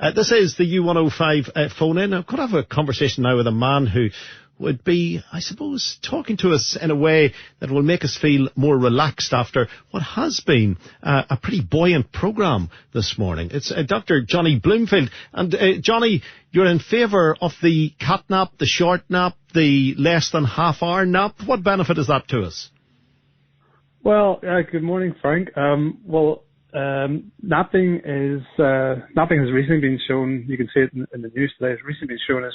This is the U105 phone-in. I could have a conversation now with a man who would be, I suppose, talking to us in a way that will make us feel more relaxed after what has been a pretty buoyant programme this morning. It's Dr. Johnny Bloomfield. And Johnny, you're in favour of the cat nap, the short nap, the less than half-hour nap. What benefit is that to us? Well, good morning, Frank. Napping has recently been shown, you can see it in the news today, it's recently been shown as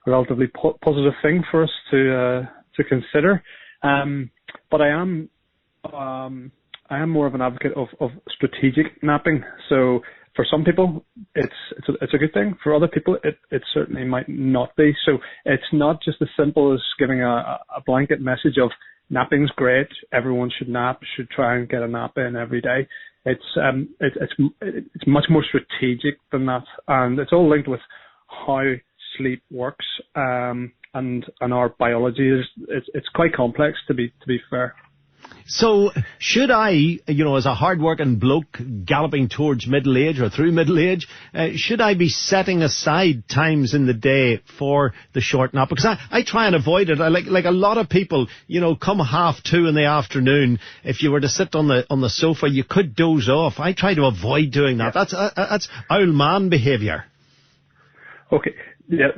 a relatively positive thing for us to consider. But I am more of an advocate of strategic napping. So for some people, it's a good thing. For other people, it certainly might not be. So it's not just as simple as giving a blanket message of napping's great, everyone should nap, should try and get a nap in every day. It's much more strategic than that, and it's all linked with how sleep works, and our biology it's quite complex to be fair. So should I, as a hard-working bloke galloping towards middle age or through middle age, should I be setting aside times in the day for the short nap? Because I try and avoid it. Like a lot of people, come 2:30 in the afternoon. If you were to sit on the sofa, you could doze off. I try to avoid doing that. Yeah. That's old man behaviour. Okay. Yeah,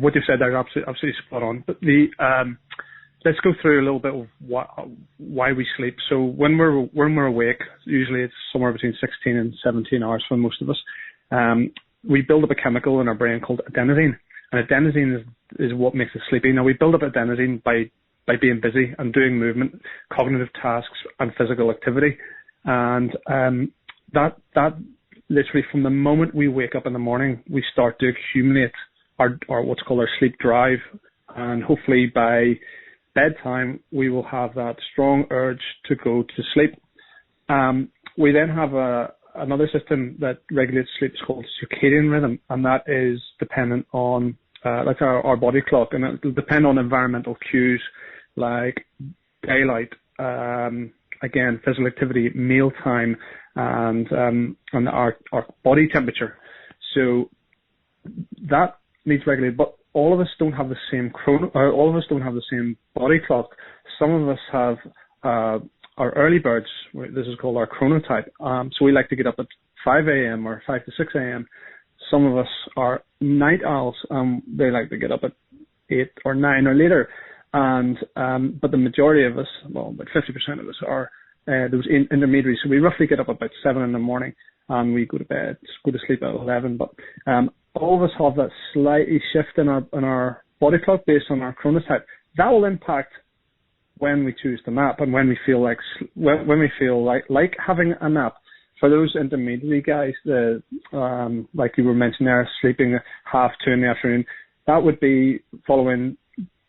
what you've said there is absolutely spot on. But let's go through a little bit of why we sleep. So when we're awake, usually it's somewhere between 16 and 17 hours for most of us. We build up a chemical in our brain called adenosine, and adenosine is what makes us sleepy. Now we build up adenosine by being busy and doing movement, cognitive tasks, and physical activity, and that literally from the moment we wake up in the morning, we start to accumulate our what's called our sleep drive, and hopefully by bedtime we will have that strong urge to go to sleep. We then have another system that regulates sleep. It's called circadian rhythm, and that is dependent on like our body clock, and it will depend on environmental cues like daylight, again physical activity, mealtime, and our body temperature. So that needs regulated, but all of us don't have the same all of us don't have the same body clock. Some of us have our early birds. This is called our chronotype. So we like to get up at 5 a.m. or 5 to 6 a.m. Some of us are night owls. They like to get up at 8 or 9 or later. And but the majority of us, well, about 50% of us are those intermediaries. So we roughly get up about 7 in the morning, and we go to sleep at 11. But all of us have that slightly shift in our body clock based on our chronotype. That will impact when we choose to nap and when we feel like having a nap. For those intermediary guys, like you were mentioning there, sleeping 2:30 in the afternoon, that would be following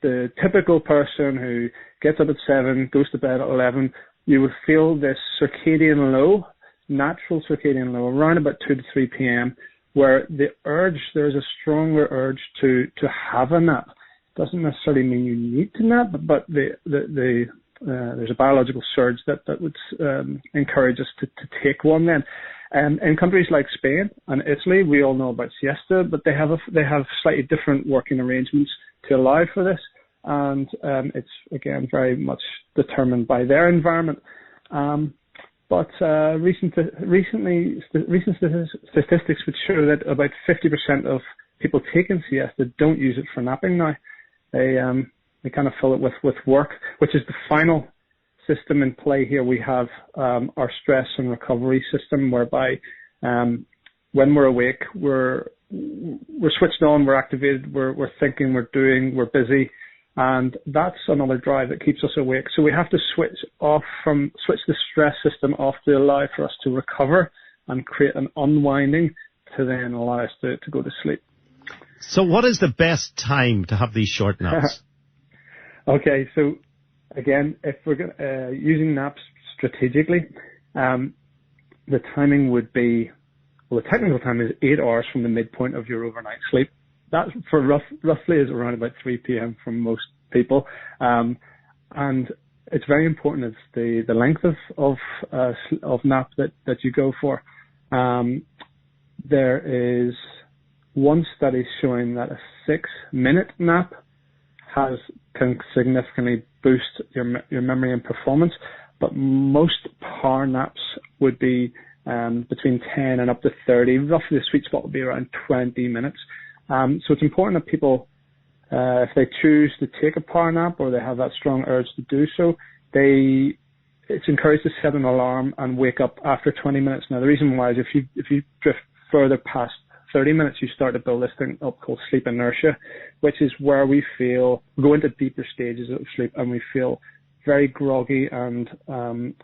the typical person who gets up at 7, goes to bed at 11. You would feel this circadian low, natural circadian low, around about 2 to 3 p.m., where there's a stronger urge to have a nap. Doesn't necessarily mean you need to nap, but there's a biological surge that would encourage us to take one then. In countries like Spain and Italy, we all know about siesta, but they have slightly different working arrangements to allow for this, and it's again very much determined by their environment. But recent statistics would show that about 50% of people taking siesta don't use it for napping now. They kind of fill it with work, which is the final system in play here. We have our stress and recovery system, whereby when we're awake, we're switched on, we're activated, we're thinking, we're doing, we're busy. And that's another drive that keeps us awake. So we have to switch the stress system off to allow for us to recover and create an unwinding to then allow us to go to sleep. So what is the best time to have these short naps? Okay, so again, if we're using naps strategically, the timing would be, well, the technical time is 8 hours from the midpoint of your overnight sleep. That roughly is around about 3 p.m. from most people. And it's very important. It's the length of nap that you go for. There is one study showing that a 6-minute nap can significantly boost your memory and performance, but most power naps would be between 10 and up to 30. Roughly the sweet spot would be around 20 minutes. So it's important that people, if they choose to take a power nap or they have that strong urge to do so, it's encouraged to set an alarm and wake up after 20 minutes. Now the reason why is if you drift further past 30 minutes, you start to build this thing up called sleep inertia, which is where we go into deeper stages of sleep and we feel very groggy and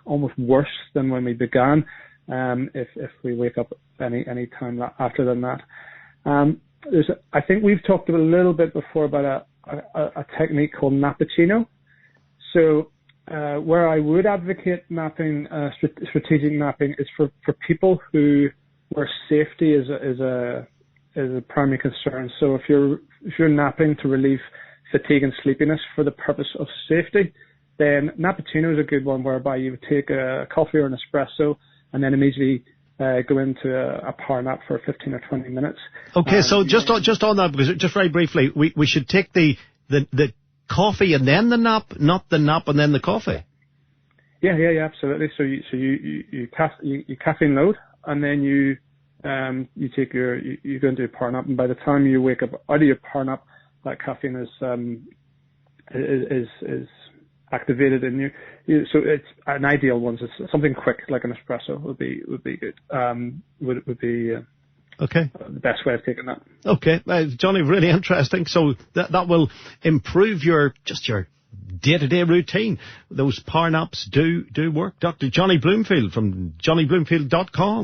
almost worse than when we began if we wake up any time after than that. I think we've talked a little bit before about a technique called nappuccino. So where I would advocate napping, strategic napping, is for people where safety is a primary concern. So if you're napping to relieve fatigue and sleepiness for the purpose of safety, then nappuccino is a good one, whereby you would take a coffee or an espresso and then immediately go into a power nap for 15 or 20 minutes. Okay, so just on that, because just very briefly, we should take the coffee and then the nap, not the nap and then the coffee. Yeah, absolutely. So you caffeine load, and then you go into a power nap, and by the time you wake up out of your power nap, that caffeine is activated in you. So it's an ideal one. So something quick like an espresso would be good. Would be okay, the best way of taking that. Okay, Johnny, really interesting. So that will improve your day-to-day routine. Those power naps do work. Dr. Johnny Bloomfield from johnnybloomfield.com.